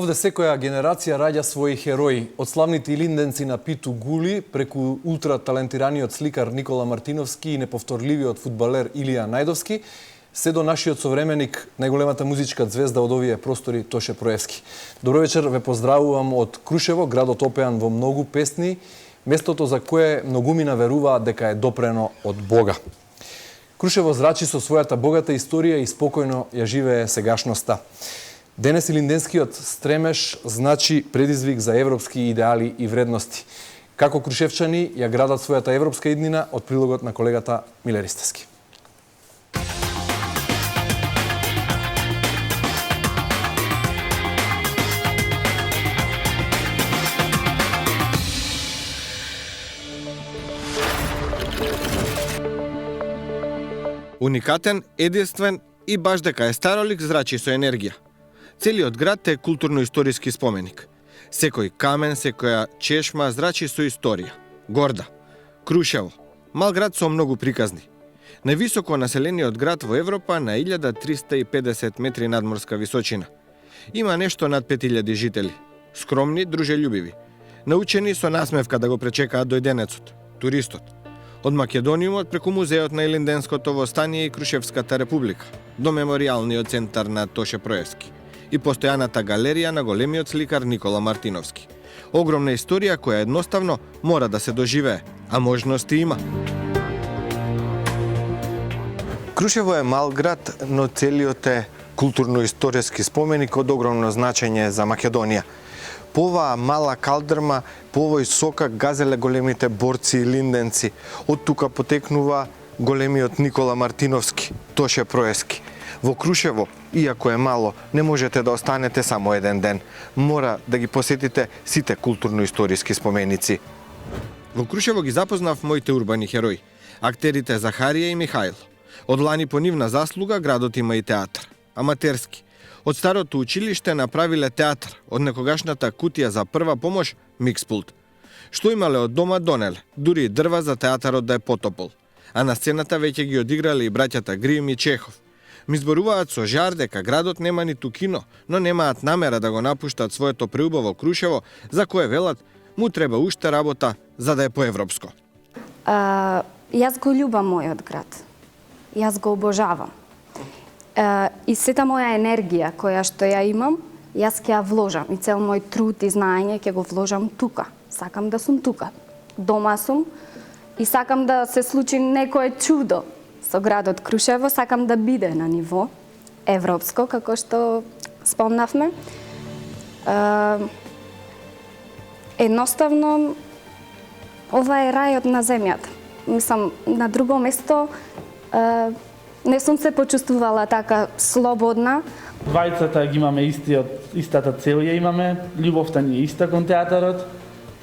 Овде секоја генерација раѓа своји херои. Од славните илинденци на Питу Гули, преку ултра талентираниот сликар Никола Мартиновски и неповторливиот фудбалер Илија Најдовски, се до нашиот современик, најголемата музичка звезда од овие простори Тоше Проевски. Добро вечер, ве поздравувам од Крушево, градот опеан во многу песни, местото за кое многумина веруваат дека е допрено од Бога. Крушево зрачи со својата богата историја и спокојно ја живее сегашноста. Денес илинденскиот стремеж значи предизвик за европски идеали и вредности. Како крушевчани ја градат својата европска иднина од прилогот на колегата Миле Ристевски. Уникатен, единствен и баш дека е старолик зрачи со енергија. Целиот град е културно-историски споменик. Секој камен, секоја чешма зрачи со историја. Горда. Крушево. Мал град со многу приказни. Највисоко населениот град во Европа на 1350 метри надморска височина. Има нешто над 5000 жители. Скромни, дружелюбиви. Научени со насмевка да го пречекаат дојденецот, туристот. Од Македониумот преку музеот на Илинденското востание и Крушевската република, до меморијалниот центар на Тоше Проевски и постојаната галерија на големиот сликар Никола Мартиновски. Огромна историја која едноставно мора да се доживее, а можности има. Крушево е мал град, но целиот е културно-историски споменик од огромно значење за Македонија. По оваа мала калдрма, по овој сокак газеле големите борци и линденци. Од тука потекнува големиот Никола Мартиновски, Тоше Проевски. Во Крушево, иако е мало, не можете да останете само еден ден. Мора да ги посетите сите културно-историски споменици. Во Крушево ги запознав моите урбани херои, актерите Захарија и Михаил. Од лани по нивна заслуга градот има и театар, аматерски. Од старото училиште направиле театар, од некогашната кутија за прва помош микспулт. Што имале од дома донеле, дури и дрва за театарот да е потопол. А на сцената веќе ги одиграле и браќата Грим и Чехов. Ми зборуваат со жар дека градот нема ниту кино, но немаат намера да го напуштат своето преубаво Крушево, за кое велат му треба уште работа за да е поевропско. Јас го љубам мојот град. Јас го обожавам. И сета моја енергија која што ја имам, јас ќе ја вложам и цел мој труд и знаење ќе го вложам тука. Сакам да сум тука. Дома сум и сакам да се случи некое чудо со градот Крушево, сакам да биде на ниво европско, како што спомнавме. Едноставно, ова е рајот на земјата. Мислам, на друго место не сум се почувствувала така слободна. Двајцата ги имаме истата цел ја имаме, љубовта ни е иста кон театарот.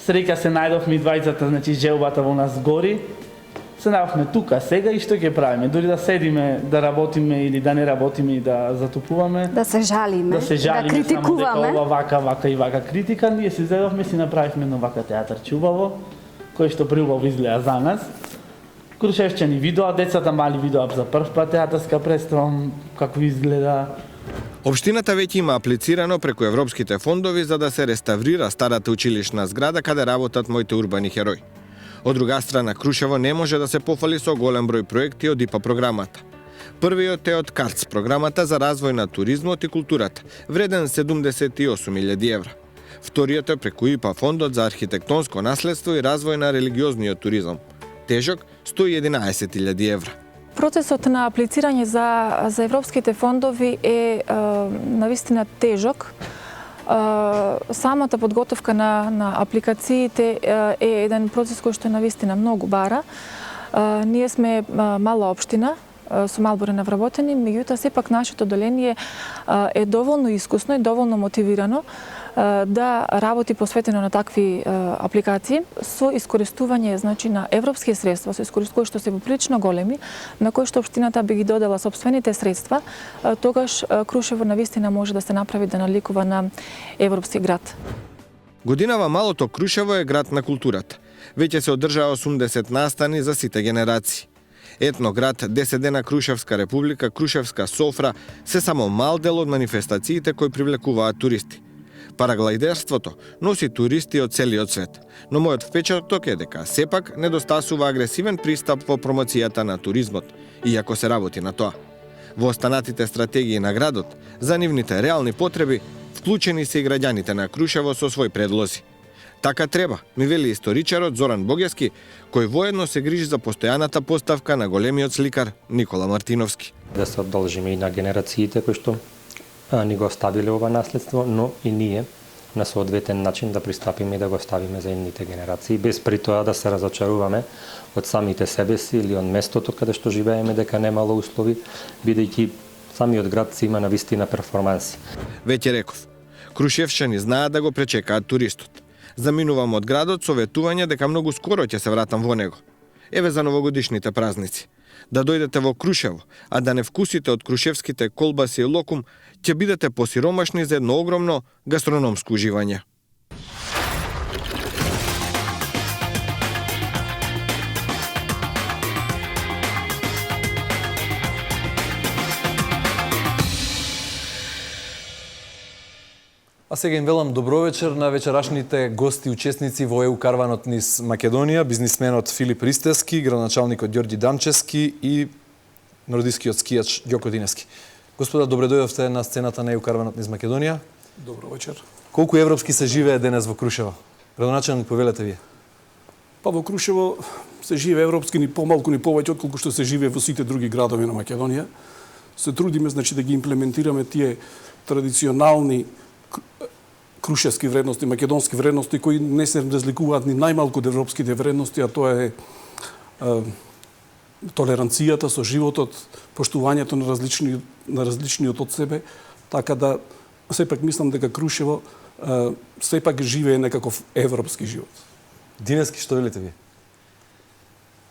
Среќа се најдовме и двајцата, значи желбата во нас гори. Се најдовме тука сега и што ќе правиме? Дори да седиме, да работиме или да не работиме и да затупуваме. Да се жалиме, да критикуваме. Само дека ова вака критика, ние си зедовме, си направивме едно вака театарче убаво, кој што преубаво изгледа за нас. Крушевчани видоа, децата мали видоа за прв пат театарска представа, како изгледа. Општината веќе има аплицирано преку европските фондови за да се реставрира старата училишна зграда каде работат моите урбани херои. Од друга страна, Крушево не може да се пофали со голем број проекти од ИПА програмата. Првиот е од КАРЦ, програмата за развој на туризмот и културата, вреден 78.000 евра. Вториот е преку ИПА фондот за архитектонско наследство и развој на религиозниот туризам. тежок 111.000 евра. Процесот на аплицирање за европските фондови е навистина тежок. Самата подготовка на апликациите е еден процес кој што е навистина многу бара. Ние сме мала општина со мал број на вработени, меѓутоа сепак нашето одделение е доволно искусно и доволно мотивирано да работи посветено на такви апликации со искористување на европски средства, со кои што се поприлично големи, на кои што општината би ги додела сопствените средства, тогаш Крушево навистина може да се направи да наликува на европски град. Годинава малото Крушево е град на културата. Веќе се одржаа 80 настани за сите генерации. Етноград, 10 дена Крушевска република, Крушевска софра се само мал дел од манифестациите кои привлекуваат туристи. Параглайдерството носи туристи од целиот свет, но мојот впечаток е дека сепак недостасува агресивен пристап во промоцијата на туризмот, иако се работи на тоа. Во останатите стратегии на градот, за нивните реални потреби, вклучени се и граѓаните на Крушево со своји предлози. Така треба, ми вели историчарот Зоран Богески, кој воедно се грижи за постојаната поставка на големиот сликар Никола Мартиновски. Да се одолжиме и на генерациите кои што ни го оставиле ова наследство, но и ние на соодветен начин да пристапиме и да го ставиме за едните генерации, без при тоа да се разочаруваме од самите себе си или од местото каде што живееме дека немало услови, бидејќи самиот град си има навистина перформанси. Веќе реков, крушевчани знаат да го пречекаат туристот. Заминувам од градот со ветување дека многу скоро ќе се вратам во него. Еве за новогодишните празници. Да дојдете во Крушево, а да не вкусите од крушевските колбаси и локум, ќе бидете посиромашни за едно огромно гастрономско уживање. А сега им велам добро вечер на вечерашните гости учесници во ЕУ карванот низ Македонија, бизнисменот Филип Ристевски, градоначалникот Ѓорѓи Дамчевски и нордискиот скијач Ѓоко Диневски. Господа, добре дојдовте на сцената на ЕУ карванот низ Македонија. Добро вечер. Колку европски се живее денес во Крушево? Градоначалник, повелете вие. Па во Крушево се живее европски ни помалку ни повеќе отколку што се живее во сите други градови на Македонија. Се трудиме да ги имплементираме тие традиционални крушевски вредности, македонски вредности кои не се разликуваат ни најмалку од европските вредности, а тоа е толеранцијата со животот, поштувањето на различниот од себе, така да сепак мислам дека Крушево сепак живее некаков европски живот. Диневски, што велите вие?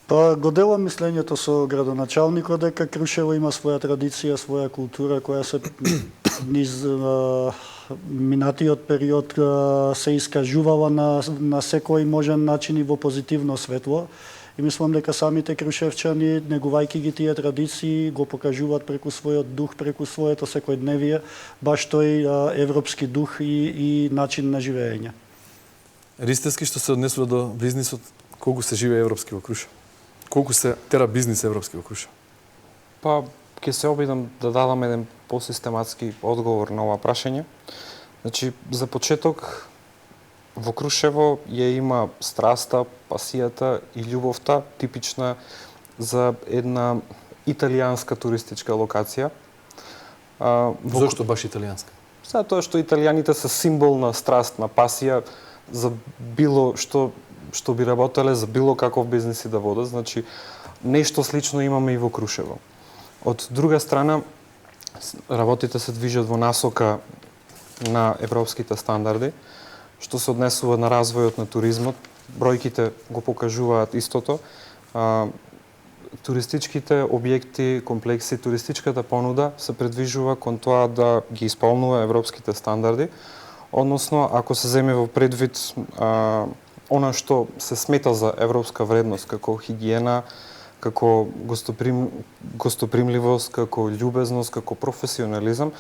Па го делам мислењето со градоначалникот дека Крушево има своја традиција, своја култура која се низ минатиот период се искажувала на секој можен начин и во позитивно светло. И мислам дека самите крушевчани, негувајќи ги тие традиции, го покажуваат преку својот дух, преку своето секојдневие, баш тој европски дух и начин на живење. Ристевски, што се однесува до бизнисот, колку се живее европски во Крушево? Колку се тера бизнис европски во Крушево? Па, ќе се обидам да дадам еден посистематски одговор на ова прашање. Значи, за почеток, во Крушево ја има страста, пасијата и љубовта, типична за една италијанска туристичка локација. Зошто баш италијанска? За тоа што италијаните се символ на страст, на пасија, за било што би работеле, за било каков бизнес и да водат. Значи, нешто слично имаме и во Крушево. Од друга страна, работите се движат во насока на европските стандарди, што се однесува на развојот на туризмот. Бројките го покажуваат истото. Туристичките објекти, комплекси, туристичката понуда се предвижува кон тоа да ги исполнува европските стандарди, односно, ако се земе во предвид она што се смета за европска вредност, како хигиена, како гостопримливост, како љубезност, како професионализам,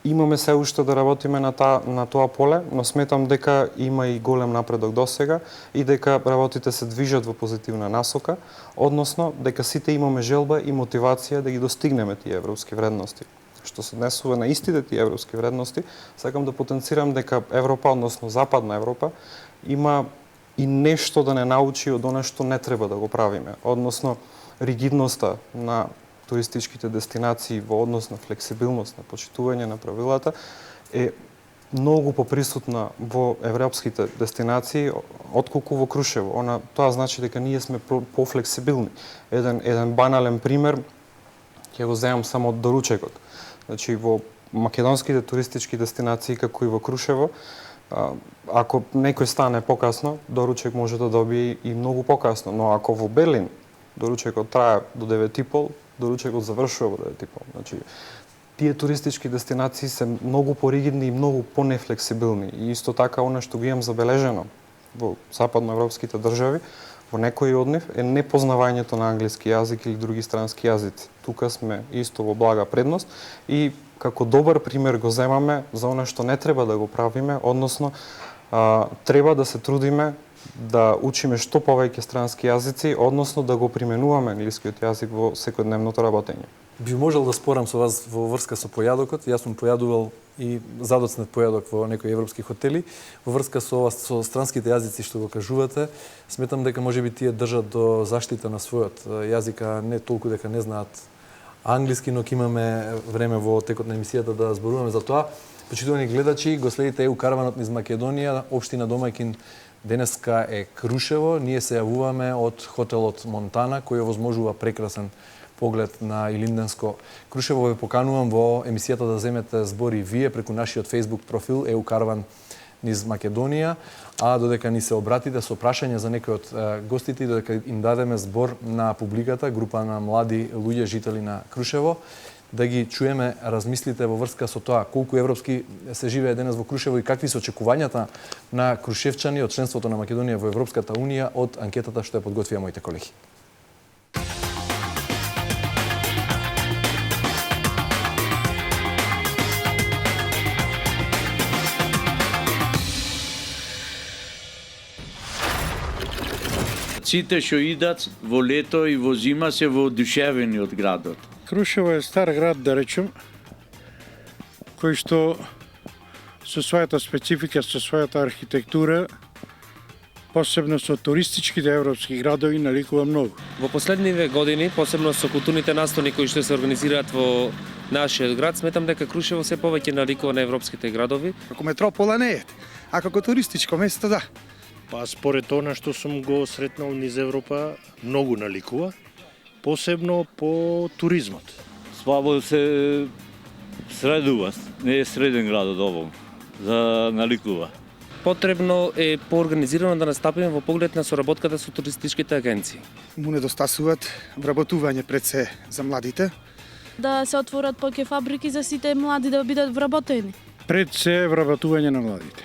имаме се уште да работиме на тоа поле, но сметам дека има и голем напредок досега и дека работите се движат во позитивна насока, односно дека сите имаме желба и мотивација да ги достигнеме тие европски вредности. Што се однесува на истите тие европски вредности, сакам да потенцирам дека Европа, односно Западна Европа, има и нешто да не научи од она што не треба да го правиме, односно ригидноста на туристичките дестинации во однос на флексибилност, на почитување на правилата е многу поприсутна во европските дестинации отколку во Крушево. Тоа значи дека ние сме пофлексибилни. Еден банален пример ќе го земам само од доручекот. Значи во македонските туристички дестинации како и во Крушево, ако некој стане покасно, доручек може да добие и многу покасно, но ако во Берлин доручекот трае до 9:30, доручекот завршува во 9:30. Значи тие туристички дестинации се многу поригидни и многу понефлексибилни. И исто така она што го имам забележено во западноевропските држави, во некои од нив е непознавањето на англиски јазик или други странски јазици. Тука сме исто во блага предност и како добар пример го земаме за она што не треба да го правиме, односно треба да се трудиме да учиме што повеќе странски јазици, односно да го применуваме англискиот јазик во секојдневното работење. Би можел да спорам со вас во врска со појадокот. Јас сум појадувал и задоцнет појадок во некои европски хотели. Во врска со странските јазици што го кажувате, сметам дека можеби тие држат до заштита на својот јазик, а не толку дека не знаат англиски, но ќе имаме време во текот на емисијата да зборуваме за тоа. Почитувани гледачи, го следите ЕУ караванот низ Македонија, општина домаќин денеска е Крушево. Ние се јавуваме од хотелот Монтана, кој овозможува прекрасен поглед на Илинденско Крушево. Ве поканувам во емисијата да земете збор и вие преку нашиот Facebook профил ЕУ караван низ Македонија, а додека ни се обратите со прашања за некои од гостите, додека им дадеме збор на публиката, група на млади луѓе жители на Крушево, да ги чуеме размислите во врска со тоа колку европски се живее денес во Крушево и какви се очекувањата на крушевчани од членството на Македонија во Европската унија од анкетата што ја подготвија моите колеги. Сите што идат во лето и во зима се воодушевени од градот. Крушево е стар град, да речем, кој што со својата специфика, со својата архитектура, посебно со туристичките европски градови, наликува многу. Во последниве години, посебно со културните настони кои што се организираат во нашиот град, сметам дека Крушево се повеќе наликува на европските градови. Како метропола не е, а како туристичко место да. Па според она што сум го сретнал низ Европа, многу наликува, посебно по туризмот. Слабо се средува, не е среден градот овој, за наликува. Потребно е поорганизирано да настапиме во поглед на соработката со туристичките агенции. Му недостасуваат вработување пред се за младите. Да се отворат повеќе фабрики за сите млади да бидат вработени. Пред се вработување на младите.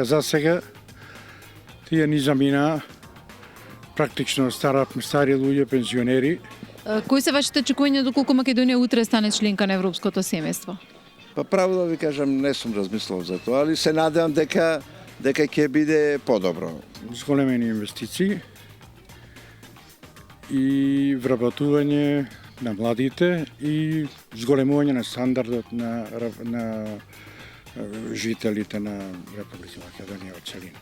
За сега тие ни замина практично стари луѓе, пензионери. Кои се вашите очекувања доколку Македонија утре стане членка на европското семејство? Па право да ви кажам, не сум размислил за тоа, али се надевам дека ќе биде подобро. Зголемени инвестиции и вработување на младите и зголемување на стандардот на жителите на Република Македонија од целина.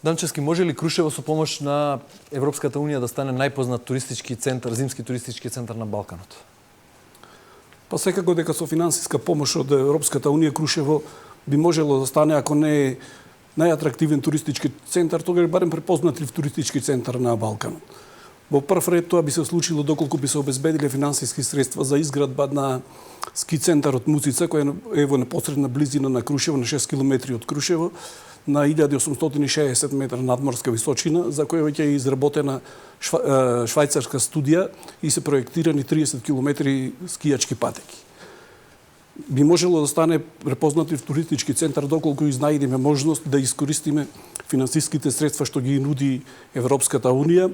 Данчевски, може ли Крушево со помош на Европската унија да стане најпознат туристички центар, зимски туристички центар на Балканот? Па секако дека со финансиска помош од Европската унија Крушево би можело да стане, ако не е најатрактивен туристички центар, тогаш барем препознатлив туристички центар на Балканот. Во прв ред тоа би се случило доколку би се обезбедиле финансиски средства за изградба на ски центарот Муцица, кој е во непосредна близина на Крушево, на 6 км од Крушево, на 1860 метра надморска височина, за која веќе е изработена швајцарска студија и се проектирани 30 км скијачки патеки. Би можело да стане препознатлив туристички центар доколку изнајдеме можност да искористиме финансиските средства што ги нуди Европската унија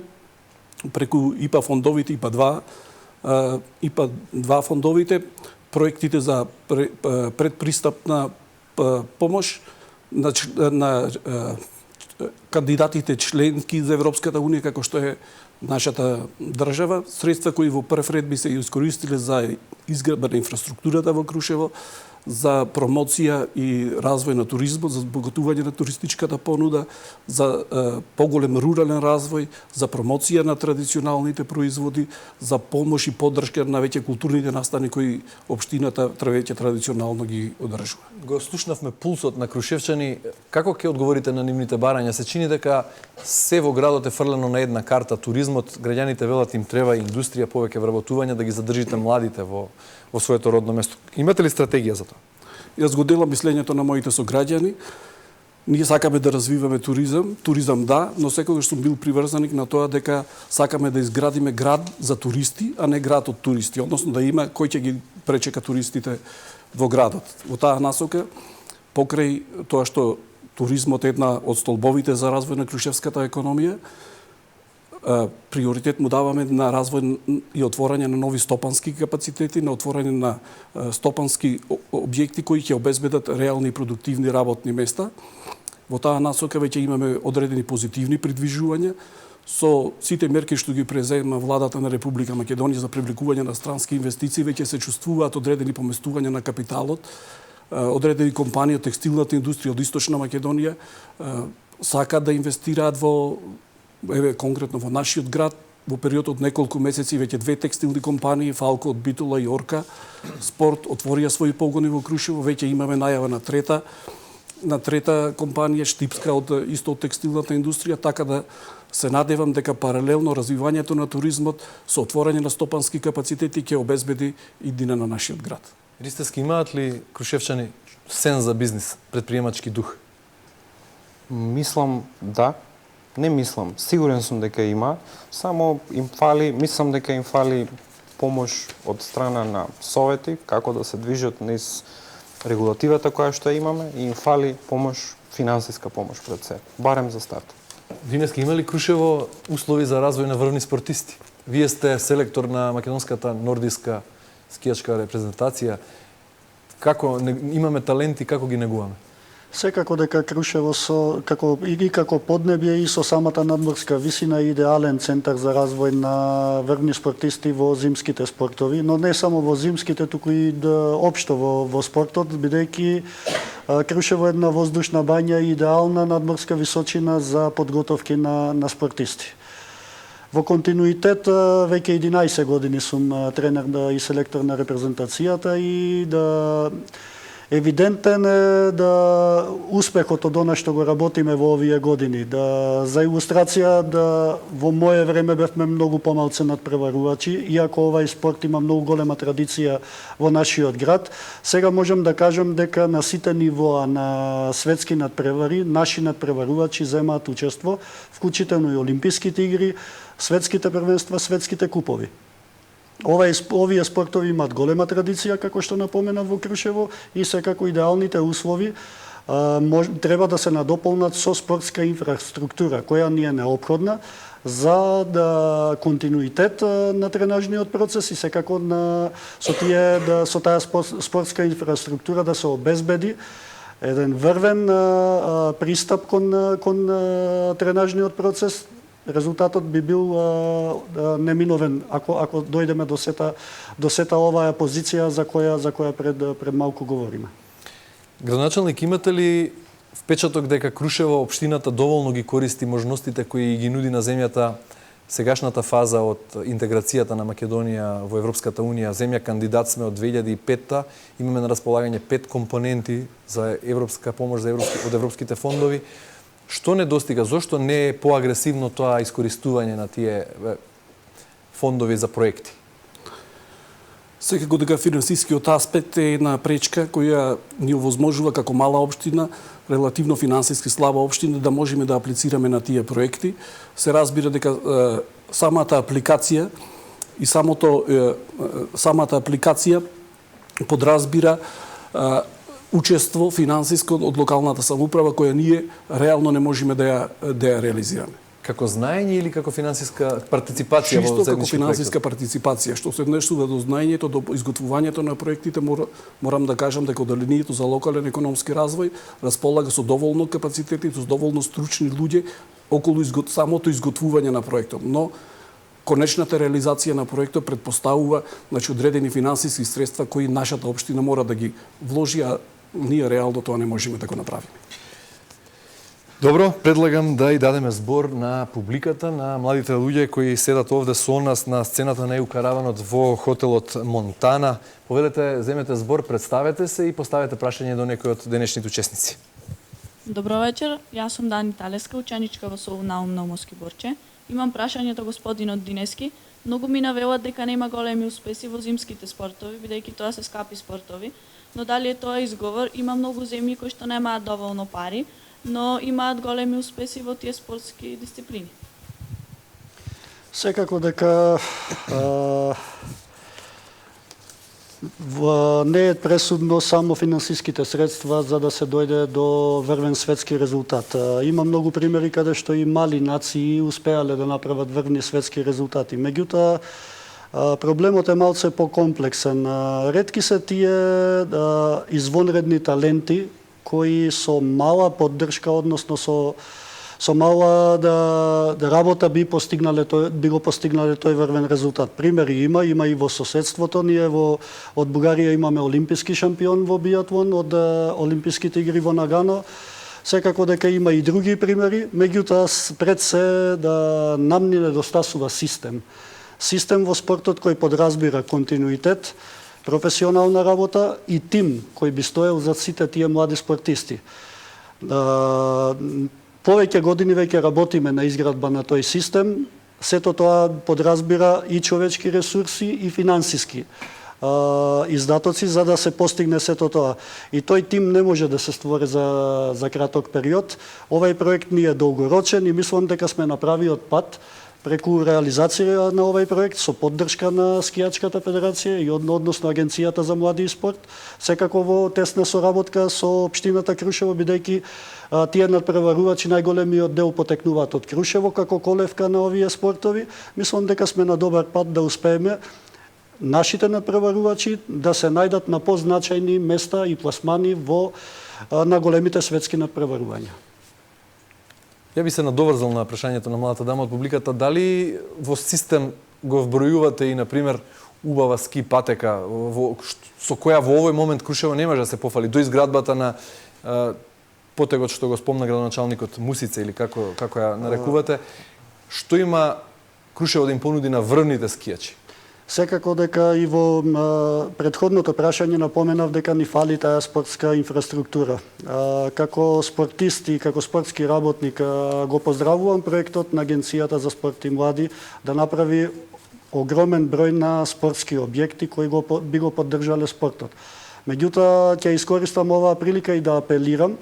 преку ИПА фондовите, ИПА 2 фондовите, проектите за предпристапна помош на кандидатите членки за Европската унија, како што е нашата држава, средства кои во прв ред би се искористиле за изградба на инфраструктурата во Крушево, за промоција и развој на туризмот, за збогатување на туристичката понуда, за поголем рурален развој, за промоција на традиционалните производи, за помош и поддршка на веќе културните настани кои општината веќе традиционално ги одржува. Го слушнавме пулсот на крушевчани. Како ќе одговорите на нивните барања? Се чини дека се во градот е фрлено на една карта туризмот, граѓаните велат им треба индустрија, повеќе вработување да ги задржите младите во своето родно место. Имате ли стратегија за тоа? Јас го делам мислењето на моите сограѓани. Ние сакаме да развиваме туризам да, но секогаш сум бил приврзаник на тоа дека сакаме да изградиме град за туристи, а не град од туристи, односно да има кој ќе ги пречека туристите во градот. Во таа насока, покрај тоа што туризмот е една од столбовите за развој на крушевската економија, приоритет му даваме на развој и отворање на нови стопански капацитети, на отворање на стопански објекти кои ќе обезбедат реални и продуктивни работни места. Во таа насока веќе имаме одредени позитивни придвижувања со сите мерки што ги презема владата на Република Македонија за привлекување на странски инвестиции, веќе се чувствуваат одредени поместувања на капиталот. Одредени компании од текстилната индустрија од Источна Македонија сакаат да инвестираат во конкретно во нашиот град. Во период од неколку месеци веќе две текстилни компании, Фалко од Битола и Орка Спорт, отворија своји погони во Крушево. Веќе имаме најава на трета компанија, Штипска, исто од текстилната индустрија, така да се надевам дека паралелно развивањето на туризмот со отворање на стопански капацитети ќе обезбеди и дина на нашиот град. Ристевски, имаат ли крушевчани сен за бизнис, предприемачки дух? Мислам да. Не мислам, сигурен сум дека има, само им фали, мислам дека им фали помош од страна на совети, како да се движат низ регулативата која што имаме, и им фали помош, финансиска помош пред се, барем за старт. Винески, има ли Крушево услови за развој на врвни спортисти? Вие сте селектор на македонската нордиска скијачка репрезентација. Како имаме таленти, како ги негуваме? Секако дека Крушево како поднебје и со самата надморска висина е идеален центар за развој на врвни спортисти во зимските спортови, но не само во зимските, туку и општо во спортот, бидејќи Крушево е една воздушна бања и идеална надморска височина за подготовки на спортисти. Во континуитет веќе 11 години сум тренер и селектор на репрезентацијата и евидентен е успехот од она што го работиме во овие години. За илустрација, во моје време бевме многу помалце надпреварувачи, иако овај спорт има многу голема традиција во нашиот град. Сега можам да кажам дека на сите нивоа на светски надпревари, наши надпреварувачи земаат учество, вклучително и Олимписките игри, светските првенства, светските купови. Овие спортови имаат голема традиција, како што напоменав во Крушево, и секако идеалните услови треба да се надополнат со спортска инфраструктура, која ни е неопходна за континуитет на тренажниот процес и секако со таа спортска инфраструктура да се обезбеди еден врвен пристап кон тренажниот процес. Резултатот би бил неминовен ако дојдеме до сета оваа позиција за која пред малку говориме. Градоначалник, имате ли впечаток дека Крушево општината доволно ги користи можностите кои ги нуди на земјата сегашната фаза од интеграцијата на Македонија во Европската унија? Земја кандидат сме од 2005-та, имаме на располагање 5 компоненти за европска помош од европските фондови. Што недостига? Зошто не е поагресивно тоа искористување на тие фондови за проекти? Секако дека финансискиот аспект е една пречка која ни овозможува како мала општина, релативно финансиски слаба општина, да можеме да аплицираме на тие проекти. Се разбира дека самата апликација и самата апликација подразбира учество финансиско од локалната самоуправа која ние реално не можеме да ја реализираме. Како знаење или како финансиска партиципација во Чисто како заеднички финансиска проекти? партиципација, што се однесува до знаењето, до изготвувањето на проектите, морам да кажам дека Одделението за локален економски развој располага со доволно капацитети, со доволно стручни луѓе околу самото изготвување на проектот. Но конечната реализација на проектот предпоставува одредени финансиски средства кои нашата општина мора да ги вложи, а ние реално тоа не можеме да го направиме. Добро, предлагам да и дадеме збор на публиката, на младите луѓе кои седат овде со нас на сцената на Караванот во хотелот Монтана. Повелете, земете збор, представете се и поставете прашање до некој од денешните учесници. Добро вечер, јас сум Дани Талеска, ученичка во СОУ Наум Наумовски Борче. Имам прашање до господинот Динески. Многу ми навелат дека нема големи успеси во зимските спортови, бидејќи тоа се скапи спортови, но дали е тоа изговор? Има многу земји кои што немаат доволно пари, но имаат големи успеси во тие спортски дисциплини. Секако дека не е пресудно само финансиските средства за да се дојде до врвен светски резултат. Има многу примери каде што и мали нации успеале да направат врвни светски резултати. Меѓутоа, проблемот е малце покомплексен. Ретки се тие извонредни таленти кои со мала поддршка, односно со мала работа би го постигнале тој врвен резултат. Примери има и во соседството. Ние од Бугарија имаме олимписки шампион во биатлон од Олимписките игри во Нагано. Секако дека има и други примери, меѓутоа пред се да нам ни недостасува систем. Систем во спортот кој подразбира континуитет, професионална работа и тим кој би стоел за сите тие млади спортисти. Повеќе години веќе работиме на изградба на тој систем. Сето тоа подразбира и човечки ресурси и финансиски издатоци за да се постигне сето тоа. И тој тим не може да се створи за краток период. Овај проект ни е долгорочен и мислам дека сме на правиот пат преку реализација на овај проект со поддршка на Скијачката федерација и односно Агенцијата за млади и спорт, секако во тесна соработка со општината Крушево, бидејќи тие надпреварувачи најголемиот дел потекнуваат од Крушево како колевка на овие спортови. Мислам дека сме на добар пат да успееме нашите надпреварувачи да се најдат на позначајни места и пласмани на големите светски надпреварувања. Ја би се надоврзал на прашањето на младата дама од публиката. Дали во систем го вбројувате и, например, убава ски патека, со која во овој момент Крушево не може да се пофали, до изградбата на потегот што го спомна градоначалникот Мусица или како ја нарекувате, што има Крушево да им понуди на врвните скијачи? Секако дека и во претходното прашање напоменав дека ни фали таа спортска инфраструктура. Како спортист и како спортски работник го поздравувам проектот на Агенцијата за спорт и млади да направи огромен број на спортски објекти кои би го поддржале спортот. Меѓутоа, ќе искористам оваа прилика и да апелирам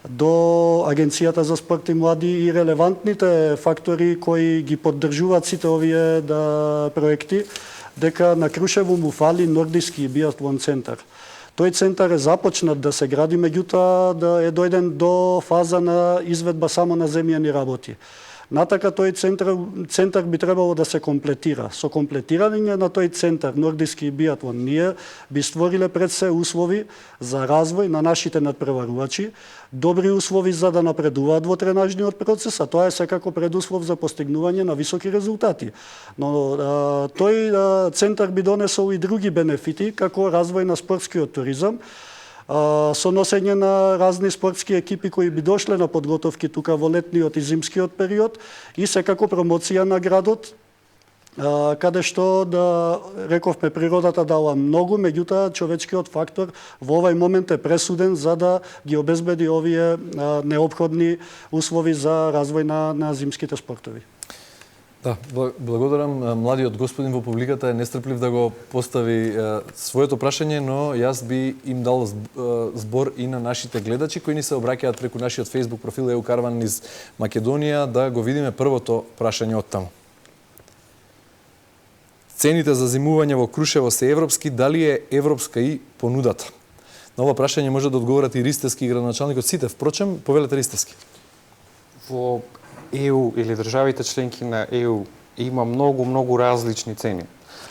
до Агенцијата за спорт и млади и релевантните фактори кои ги поддржуваат сите овие проекти, дека на Крушево му фали нордиски биатлон центар. Тој центар е започнат да се гради, меѓутоа да е дојден до фаза на изведба само на земјани работи. Натака тој центар би требало да се комплетира. Со комплетирање на тој центар нордиски биатлон ние би створиле пред се услови за развој на нашите надпреварувачи, добри услови за да напредуваат во тренажниот процес, а тоа е секако предуслов за постигнување на високи резултати. Но тој центар би донесол и други бенефити, како развој на спортскиот туризам, со носење на разни спортски екипи кои би дошле на подготовки тука во летниот и зимскиот период и секако промоција на градот, каде што рековме природата дала многу, меѓутоа човечкиот фактор во овај момент е пресуден за да ги обезбеди овие неопходни услови за развој на зимските спортови. Да, благодарам. Младиот господин во публиката е нестрплив да го постави своето прашање, но јас би им дал збор и на нашите гледачи кои ни се обраќаат преку нашиот Facebook профил ЕУ Караван из Македонија, да го видиме првото прашање од таму. Цените за зимување во Крушево се европски, дали е европска и понудата? На ова прашање може да одговорат и Ристевски и градоначалникот сите. Впрочем, повелете Ристевски. Во ЕУ или државите членки на ЕУ има многу различни цени.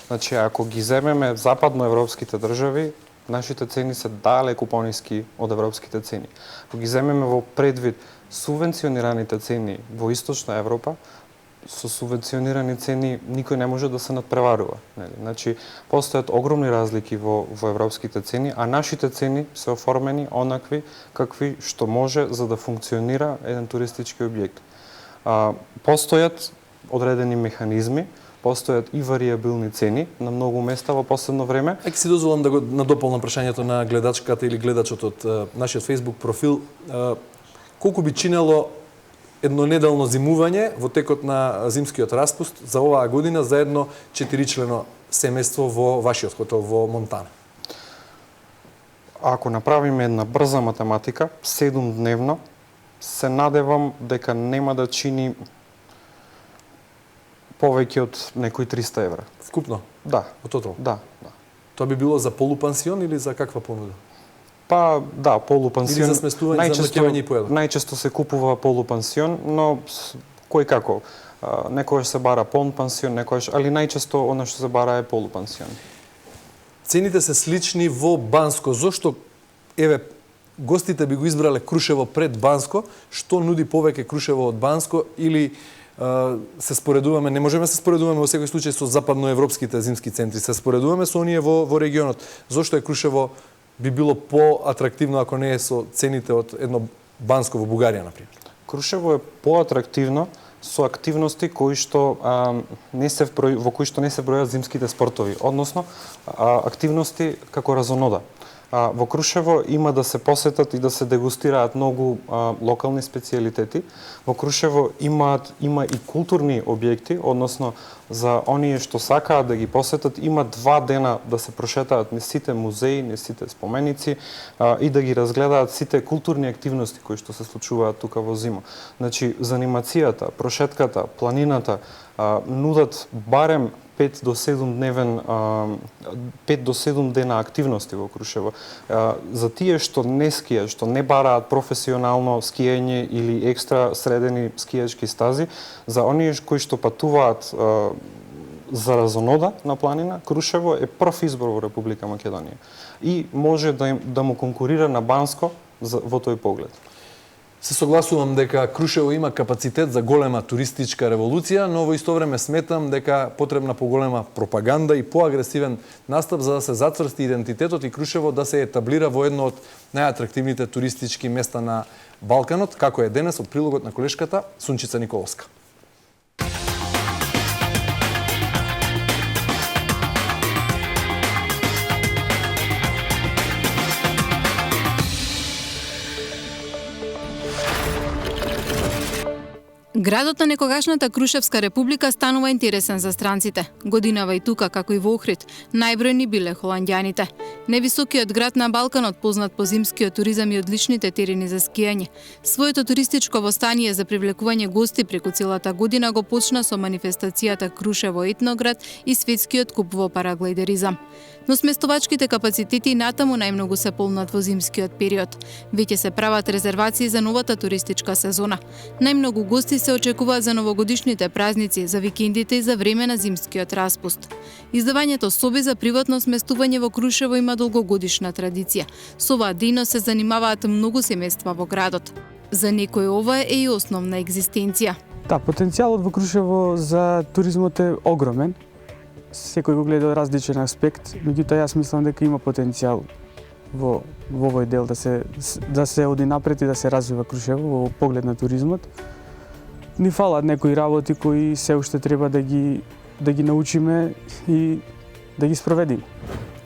Значи, ако ги земеме западноевропските држави, нашите цени се далеку пониски од европските цени. Ако ги земеме во предвид субвенционираните цени во Источна Европа, со субвенционирани цени никој не може да се надпреварува. Значи, постојат огромни разлики во европските цени, а нашите цени се оформени онакви какви што може за да функционира еден туристички објект. Постојат одредени механизми, постојат и варијабилни цени на многу места во последно време. Еки си дозволам да го надополнам прашањето на гледачката или гледачот од нашиот Facebook профил. Колку би чинело еднонеделно зимување во текот на зимскиот распуст за оваа година за едно 4-члено семејство во вашиот хотел во Монтана? Ако направиме една брза математика, 7-дневно, се надевам дека нема да чини повеќе од некои 300 евра. Вкупно? Да. Во тотал? Да. Тоа би било за полупансион или за каква понуда? Па, да, полупансион. Или за сместување, за ноќевање и појадок? Најчесто се купува полупансион, но кој како. Некојаш се бара полпансион, некојаш, али најчесто она што се бара е полупансион. Цените се слични во Банско. Зошто, еве, гостите би го избрале Крушево пред Банско? Што нуди повеќе Крушево од Банско? Или се споредуваме, не можеме се споредуваме во секој случај со западноевропските зимски центри, се споредуваме со оние во регионот. Зошто е Крушево би било поатрактивно ако не е со цените од едно Банско во Бугарија, например? Крушево е поатрактивно со активности кои што во кои што не се бројат зимските спортови, односно активности како разонода. Во Крушево има да се посетат и да се дегустираат многу локални специјалитети. Во Крушево има и културни објекти, односно за оние што сакаат да ги посетат, има 2 дена да се прошетаат низ сите музеи, низ сите споменици и да ги разгледаат сите културни активности кои што се случуваат тука во зима. Значи, занимацијата, прошетката, планината нудат барем 5 до 7 дена активности во Крушево. За тие што не скијат, што не бараат професионално скијање или екстра средени скијачки стази, за оние кои што патуваат за разонода на планина, Крушево е прв избор во Република Македонија и може да му конкурира на Банско во тој поглед. Се согласувам дека Крушево има капацитет за голема туристичка револуција, но во исто време сметам дека потребна поголема пропаганда и поагресивен настап за да се зацврсти идентитетот и Крушево да се етаблира во едно од најатрактивните туристички места на Балканот, како е денес од прилогот на колешката Сунчица Николовска. Градот на некогашната Крушевска република станува интересен за странците. Годинава и тука, како и во Охрид, најбројни биле холандјаните. Невисокиот град на Балканот, познат по зимскиот туризам и одличните терени за скијање. Своето туристичко востание за привлекување гости преку целата година го почна со манифестацијата Крушево етноград и светскиот куп во параглайдеризам. Но сместовачките капацитети натаму најмногу се полнат во зимскиот период. Веќе се прават резервации за новата туристичка сезона. Најмногу гости се очекуваат за новогодишните празници, за викендите и за време на зимскиот распуст. Издавањето соби за приватно сместување во Крушево има долгогодишна традиција. Со оваа дејност се занимаваат многу семејства во градот. За некој ова е и основна екзистенција. Да, потенцијалот во Крушево за туризмот е огромен. Секој го гледа од различен аспект, меѓутоа јас мислам дека има потенцијал во овој дел да се оди напред и да се развива Крушево во поглед на туризмот. Ни фалат некои работи кои се уште треба да ги научиме и да ги спроведиме.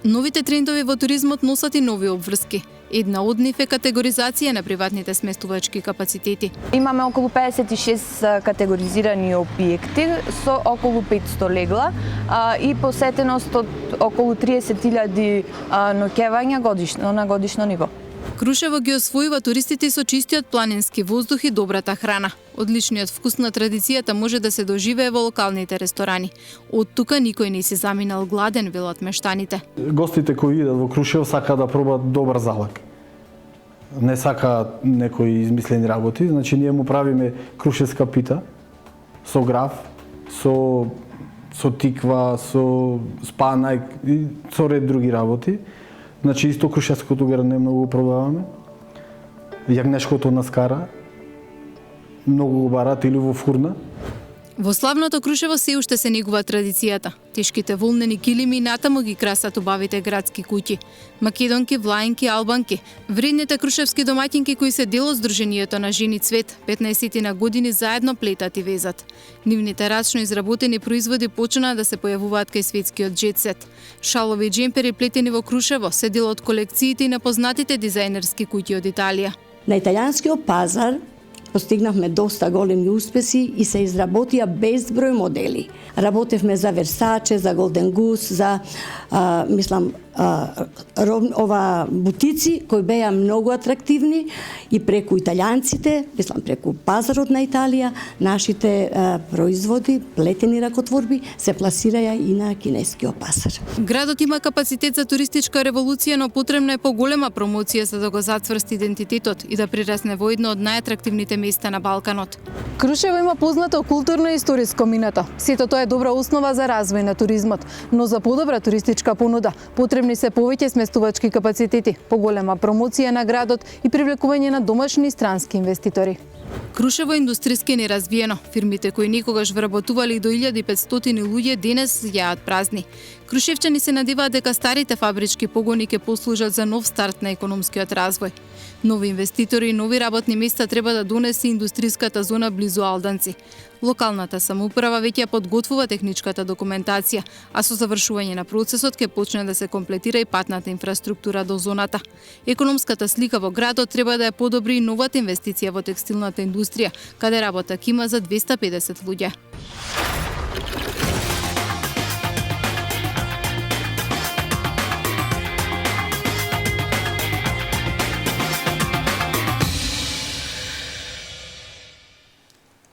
Новите трендови во туризмот носат и нови обврски. Една од нив е категоризација на приватните сместувачки капацитети. Имаме околу 56 категоризирани објекти со околу 500 легла и посетеност од околу 30.000 ноќевања годишно на годишно ниво. Крушево ги освојува туристите со чистиот планински воздух и добрата храна. Одличниот вкус на традицијата може да се доживее во локалните ресторани. Од тука никој не си заминал гладен, велат мештаните. Гостите кои идат во Крушево сакаат да пробаат добар залак. не сакаат некои измислени работи, значи ние му правиме крушевска пита со граф, со тиква, со спанајк и со ред други работи. Значи исто крушевското гране многу продаваме. Јагнешкото на скара многу го барат или во фурна. Во славното Крушево се уште се негува традицијата. Тешките волнени килими натаму ги красат убавите градски куќи. Македонки, влаинки, албанки, вредните крушевски домаќинки кои се дел од Сдруженијето на жени Цвет, 15 на години заедно плетат и везат. Нивните рачно изработени производи почнаа да се појавуваат кај светскиот джетсет. Шалови и джемпери плетени во Крушево се дел од колекциите и на познатите дизајнерски куќи од Италија. На италијанскиот пазар постигнавме доста големи успеси и се изработија безброј модели. Работевме за Версаче, за Голден Гус, за бутици кои беа многу атрактивни и преку италијанците, преку пазарот на Италија, нашите производи, плетени ракотворби се пласираја и на кинескиот пазар. Градот има капацитет за туристичка револуција, но потребна е поголема промоција за да го зацврсти идентитетот и да прирасне во едно од најатрактивните места на Балканот. Крушево има познато културно и историско минато. Сето тоа е добра основа за развој на туризмот, но за подобра туристичка понуда потребни се повеќе сместувачки капацитети, поголема промоција на градот и привлекување на домашни и странски инвеститори. Крушево е индустријски неразвиено. Фирмите кои некогаш вработували до 1500 луѓе денес јаат празни. Крушевчани се надеваат дека старите фабрички погони ќе послужат за нов старт на економскиот развој. Нови инвеститори и нови работни места треба да донесе индустријската зона близу Алданци. Локалната самоуправа веќе подготвува техничката документација, а со завршување на процесот ќе почне да се комплетира и патната инфраструктура до зоната. Економската слика во градот треба да ја подобри и новата инвестиција во текстилната индустрија, каде работак има за 250 луѓе.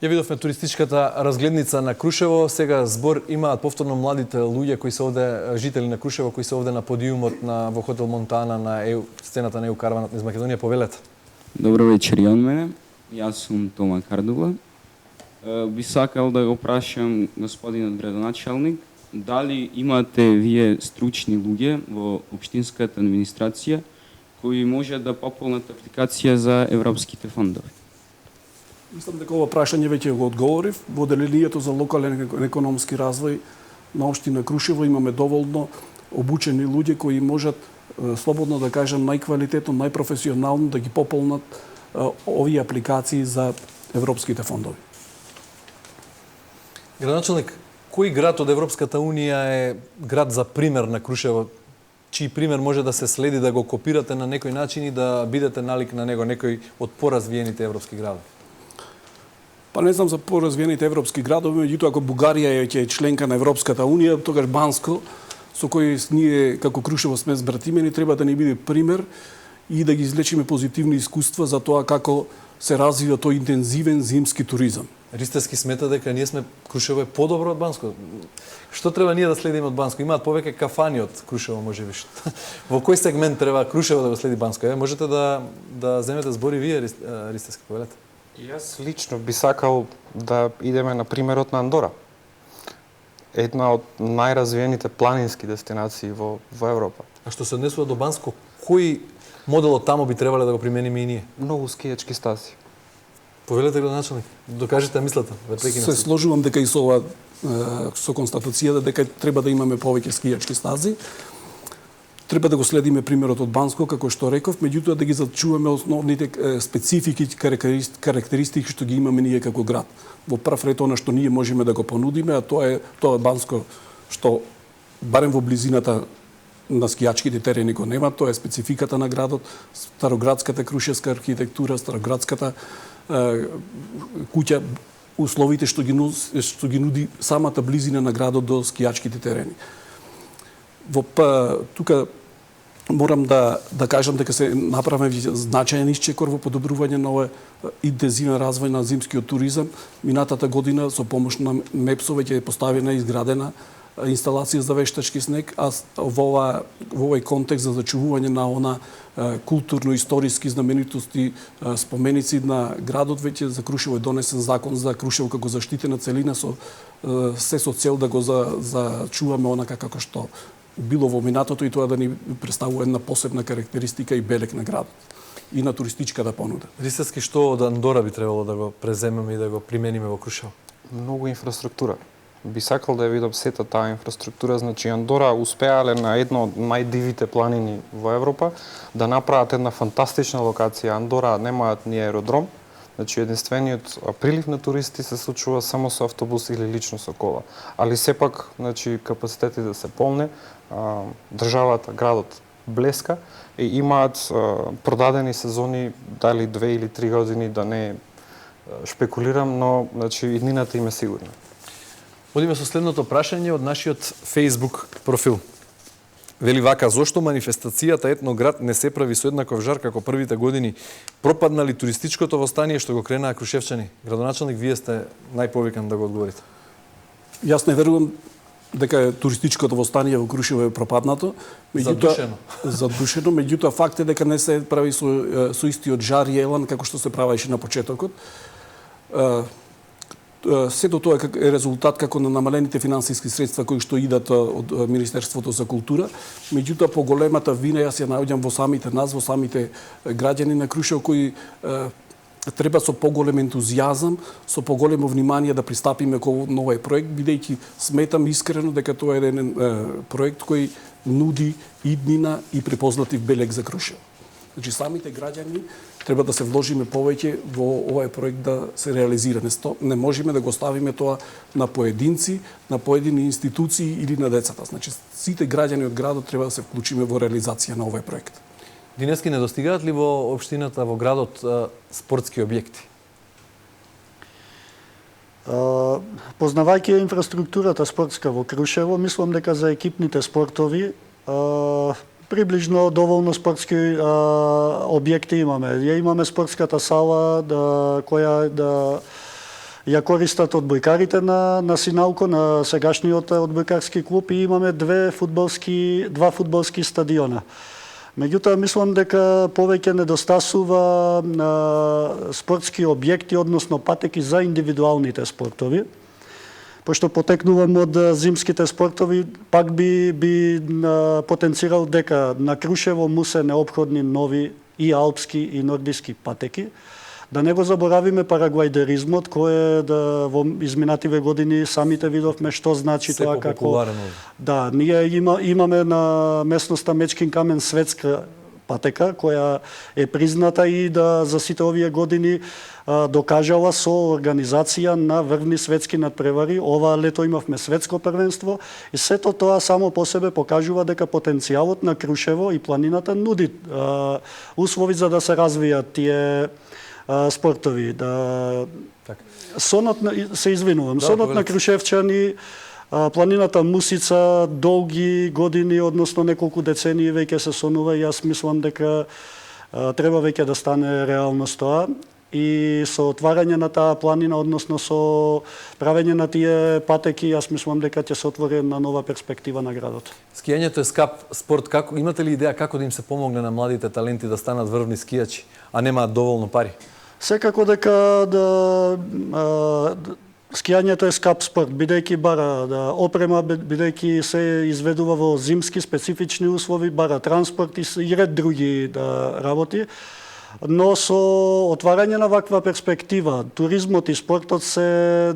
Ја видовме туристичката разгледница на Крушево. Сега збор имаат повторно младите луѓе кои се овде, жители на Крушево, кои се овде на подиумот во хотел Монтана на сцената на Караванот низ Македонија. Повелете. Добро вечер и од мене. Јас сум Тома Кардула. Би сакал да го прашам господинот градоначалник, дали имате вие стручни луѓе во општинската администрација кои можат да пополнат апликација за европските фондови? Мислам дека ова прашање веќе го одговорив. Во делението за локален економски развој на општина Крушево имаме доволно обучени луѓе кои можат, слободно да кажам, најквалитетно, најпрофесионално да ги пополнат овие апликации за европските фондови. Градоначалник, кој град од Европската Унија е град за пример на Крушево, чиј пример може да се следи, да го копирате на некој начин и да бидете налик на него, некој од поразвиените европски градови? Па не знам за поразвиените европски градови, меѓутоа ако Бугарија е членка на Европската Унија, тогаш Банско, со кој ние како Крушево сме збратимени, треба да ни биде пример и да ги извлечиме позитивни искуства за тоа како се развива тој интензивен зимски туризам. Ристевски смета дека ние сме Крушево е подобро од Банско. Што треба ние да следиме од Банско? Имаат повеќе кафани од Крушево, можеби. Во кој сегмент треба Крушево да го следи Банско? Можете да земете збори вие, Ристевски, повелете. Јас лично би сакал да идеме на примерот на Андора. Една од најразвиените планински дестинации во Европа. А што се однесува до Банско, кој модел од таму би требале да го примениме и ние? Многу скијачки стази. Повелете, градоначалник, докажете мислата. Се сложувам дека и со констатацијата дека треба да имаме повеќе скијачки стази. Треба да го следиме примерот од Банско, како што реков, меѓутоа да ги зачуваме основните специфики, карактеристики што ги имаме ние како град. Во прв ред она што ние можеме да го понудиме, а тоа е Банско што барем во близината на скијачките терени го нема, тоа е спецификата на градот, староградската крушевска архитектура, староградската куќа, условите што ги нуди самата близина на градот до скијачките терени. Тука морам да кажам дека се направи значаен исчекор во подобрување на овој интензивен развој на зимскиот туризам. Минатата година со помош на МЕПСО веќе е поставена и изградена инсталација за вештачки снег, а во овој контекст за зачувување на она културно-историски знаменитости, споменици на градот, веќе за Крушево е донесен закон за Крушево како заштитена целина со цел да го зачуваме онака како што било во минатото и тоа да ни представува една посебна карактеристика и белег на градот и на туристичката понуда. Ристевски, што од Андора би требало да го преземеме и да го примениме во Крушево? Многу инфраструктура. Би сакал да ја видам сета таа инфраструктура. Значи, Андора успеале на една од најдивите планини во Европа да направат една фантастична локација. Андора немаат ни аеродром, значи единствениот прилив на туристи се случува само со автобус или лично со кола. Али сепак, значи, капацитети да се полне, државата, градот блеска и имаат продадени сезони, дали 2 или 3 години, да не шпекулирам, но значи иднината им е сигурна. Одиме со следното прашање од нашиот Facebook профил. Вели вака, зошто манифестацијата Етноград не се прави со еднаков жар како првите години? Пропадна ли туристичкото востание што го кренаа крушевчани? Градоначалник, вие сте најповикан да го одговорите. Јас не верувам дека туристичкото востание во Крушево е пропаднато. Задушено. Меѓутоа факт е дека не се прави со истиот жар и елан како што се правеше на почетокот. Сето тоа е резултат како на намалените финансиски средства кои што идат од Министерството за култура. Меѓутоа, поголемата вина јас ја наоѓам во самите нас, во самите граѓани на Крушево, кои треба со поголем ентузијазам, со поголемо внимание да пристапиме кон овој проект, бидејќи сметам искрено дека тоа е еден проект кој нуди иднина и препознатив белег за Крушево. Значи, самите граѓани треба да се вложиме повеќе во овој проект да се реализира. Не можеме да го ставиме тоа на поединци, на поедини институции или на децата. Значи, сите граѓани од градот треба да се вклучиме во реализација на овој проект. Денески недостигаат ли во општината, во градот, спортски објекти? Познавајќи инфраструктурата спортска во Крушево, мислам дека за екипните спортови приближно доволно спортски објекти имаме. Ја имаме спортската сала која ја користат одбојкарите на Синалко, на сегашниот одбојкарски клуб, и имаме два фудбалски стадиона. Меѓутоа, мислам дека повеќе недостасува спортски објекти, односно патеки за индивидуалните спортови. Пошто потекнувам од зимските спортови, пак би потенцирал дека на Крушево му се необходни нови и алпски и нордиски патеки. Да не го заборавиме параглајдеризмот, кој во изминативе години самите видовме што значи тоа како... Да, ние имаме на местноста Мечкин камен светска патека, која е призната и за сите овие години докажала со организација на врвни светски надпревари. Ова лето имавме светско првенство и сето тоа само по себе покажува дека потенцијалот на Крушево и планината нуди услови за да се развијат тие спортови. Сонот на крушевчани, планината Мусица долги години, односно неколку децении веќе се сонува и јас мислам дека треба веќе да стане реалност тоа. И со отварање на таа планина, односно со правење на тие патеки, јас мислам дека ќе се отвори една нова перспектива на градот. Скијањето е скап спорт. Имате ли идеја како да им се помогне на младите таленти да станат врвни скијачи, а немаат доволно пари? Секако дека скијањето е скап спорт, бидејќи бара опрема, бидејќи се изведува во зимски специфични услови, бара транспорт и ред други работи. Но со отварање на ваква перспектива, туризмот и спортот се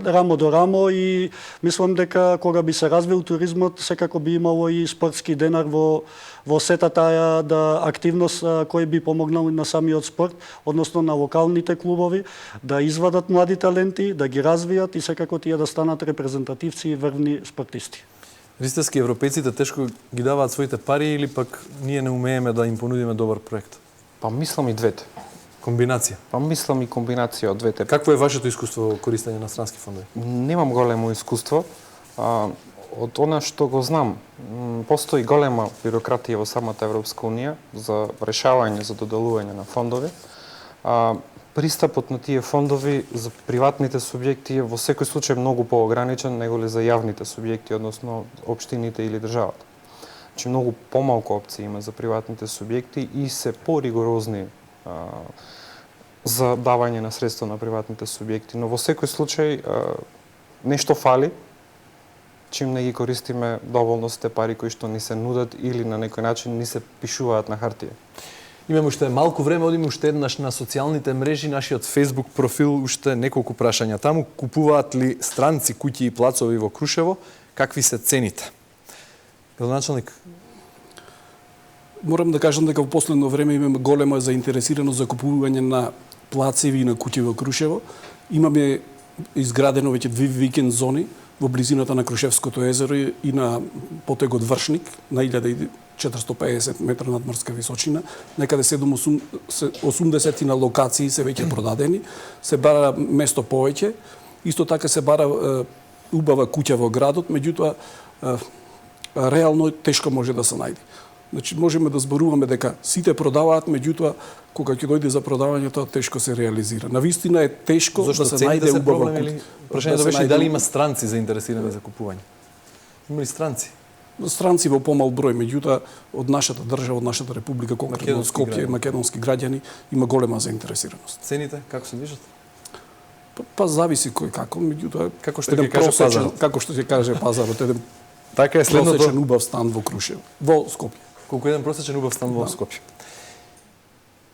рамо до рамо и мислам дека кога би се развил туризмот, секако би имало и спортски денар во сета таа активност кој би помогнал на самиот спорт, односно на локалните клубови, да извадат млади таленти, да ги развијат и секако тие да станат репрезентативци и врвни спортисти. Ристевски, европејците тешко ги даваат своите пари или пак ние не умееме да им понудиме добар проект? Па мислам и двете. Комбинација? Па мислам и комбинација од двете. Какво е вашето искуство во користење на странски фондови? Немам големо искуство. Од она што го знам, постои голема бирократија во самата Европска унија за решавање, за доделување на фондови. пристапот на тие фондови за приватните субјекти е во секој случај многу поограничен неголи за јавните субјекти, односно општините или државата. Значи многу помалку опции има за приватните субјекти и се поригорозни за давање на средства на приватните субјекти, но во секој случај нешто фали, чим не ги користиме доволно сите пари кои што ни се нудат или на некој начин ни се пишуваат на хартија. Имаме уште малку време, одиме уште еднаш на социјалните мрежи, нашиот Facebook профил, уште неколку прашања таму. Купуваат ли странци куќи и плацови во Крушево? Какви се цените? Градоначалник? Морам да кажам дека во последно време имаме голема заинтересираност за купување на плацеви и на куќи во Крушево. Имаме изградено веќе 2 викенд зони во близината на Крушевското езеро и на потегот Вршник на 1450 метра надморска височина. Некаде 80 на локации се веќе продадени. Се бара место повеќе. Исто така се бара убава куќа во градот, меѓутоа реално тешко може да се најде. Значи можеме да зборуваме дека сите продаваат, меѓутоа кога ќе дојде за продавање тоа тешко се реализира. Навистина е тешко да се најде убава куќа. Прашањето беше дали има странци заинтересирани за купување. Има ли странци? Странци во помал број, меѓутоа од нашата држава, од нашата република, конкретно од Скопје, македонски граѓани, има голема заинтересираност. Цените како се движат? Па зависи кој како, меѓутоа како што ќе каже пазарот. Како што ќе каже пазарот, еден така е следното просечен убав стан во Крушево, во Скопје. Колку еден просечен убав стан во Скопје.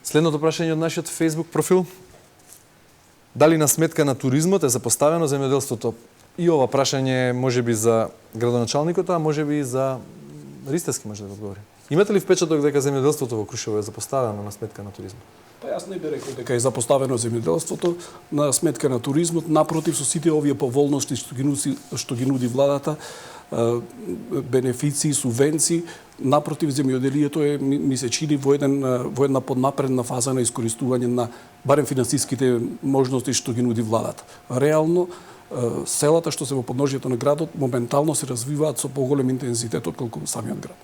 Следното прашање од нашиот Facebook профил. Дали на сметка на туризмот е запоставено земјоделството? И ова прашање може би за градоначалникот, а може би и за Ристевски може да одговори. Имате ли впечаток дека земјоделството во Крушево е запоставено на сметка на туризмот? Па јас не би рекол дека е запоставено земјоделството на сметка на туризмот, напротив со сите овие поволности што ги нуди владата, бенефиции, субвенции, напротив земјоделието е ми се чини во една поднапредна фаза на искористување на барем финансиските можности што ги нуди владата. Реално селата што се во подножјето на градот моментално се развиваат со поголем интензитет отколку самиот град.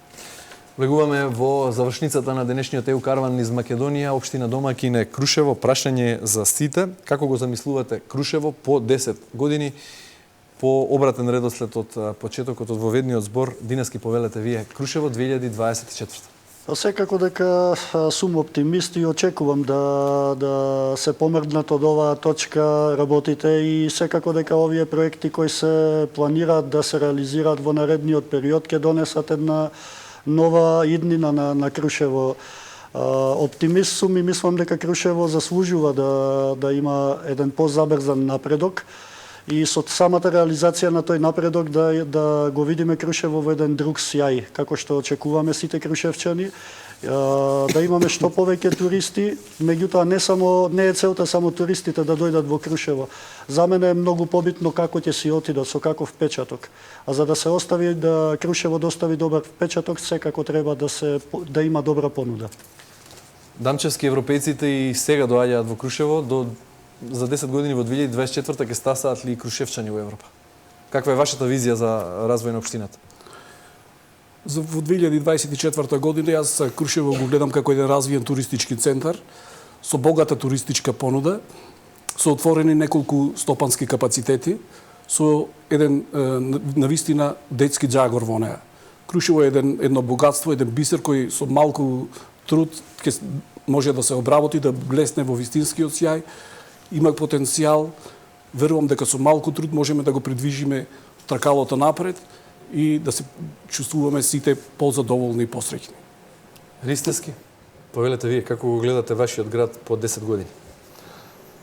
Влегуваме во завршницата на денешниот ЕУ карван низ Македонија, општина домакин е Крушево. Прашање за сите, како го замислувате Крушево по 10 години по обратен редослед од почетокот од воведниот збор? Динески повелете вие Крушево 2024. Секако дека сум оптимист и очекувам да се помрднат од оваа точка работите и секако дека овие проекти кои се планираат да се реализираат во наредниот период ќе донесат една нова иднина на Крушево. Оптимист сум и мислам дека Крушево заслужува да има еден позабрзан напредок и со самата реализација на тој напредок да го видиме Крушево во еден друг сјај, како што очекуваме сите крушевчани, да имаме што повеќе туристи, меѓутоа не е целта само туристите да дојдат во Крушево. За мене е многу побитно како ќе си отидат, со каков впечаток. А за да се остави да Крушево достави добар впечаток, секако треба да има добра понуда. Дамчевски европејците и сега доаѓаат во Крушево, за 10 години во 2024 ќе стасаат ли крушевчани во Европа? Каква е вашата визија за развој на општината? Во 2024 година јас Крушево го гледам како еден развиен туристички центар со богата туристичка понуда, со отворени неколку стопански капацитети, со еден навистина детски џагор во неа. Крушево е едно богатство, еден бисер кој со малку труд може да се обработи, да блесне во вистинскиот сјај. Има потенцијал, верувам дека со малку труд можеме да го придвижиме тркалото напред и да се чувствуваме сите позадоволни и посреќни. Ристевски, повелете вие како го гледате вашиот град по 10 години?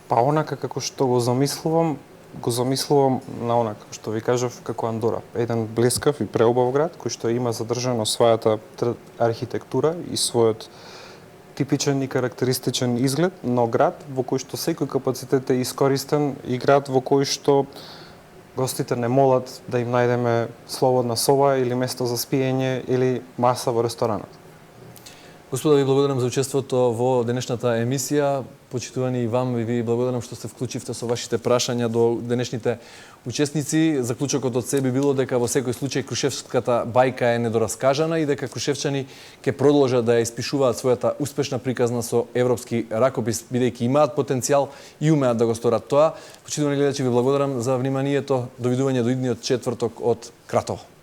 Па онака како што го замислувам на онака што ви кажав како Андора. Еден блескав и преубав град кој што има задржано својата архитектура и својот типичен и карактеристичен изглед, но град во кој што секој капацитет е искористен и град во кој што гостите не молат да им најдеме слободна соба или место за спиење или маса во ресторанот. Господа, ви благодарам за учеството во денешната емисија. Почитувани и вам, и ви благодарам што се вклучивте со вашите прашања до денешните учесници. Заклучокот од себе било дека во секој случај крушевската бајка е недораскажана и дека крушевчани ќе продолжат да ја испишуваат својата успешна приказна со европски ракопис, бидејќи имаат потенцијал и умеат да го сторат тоа. Почитувани гледачи, ви благодарам за вниманието. Довидување до идниот четврток од Кратово.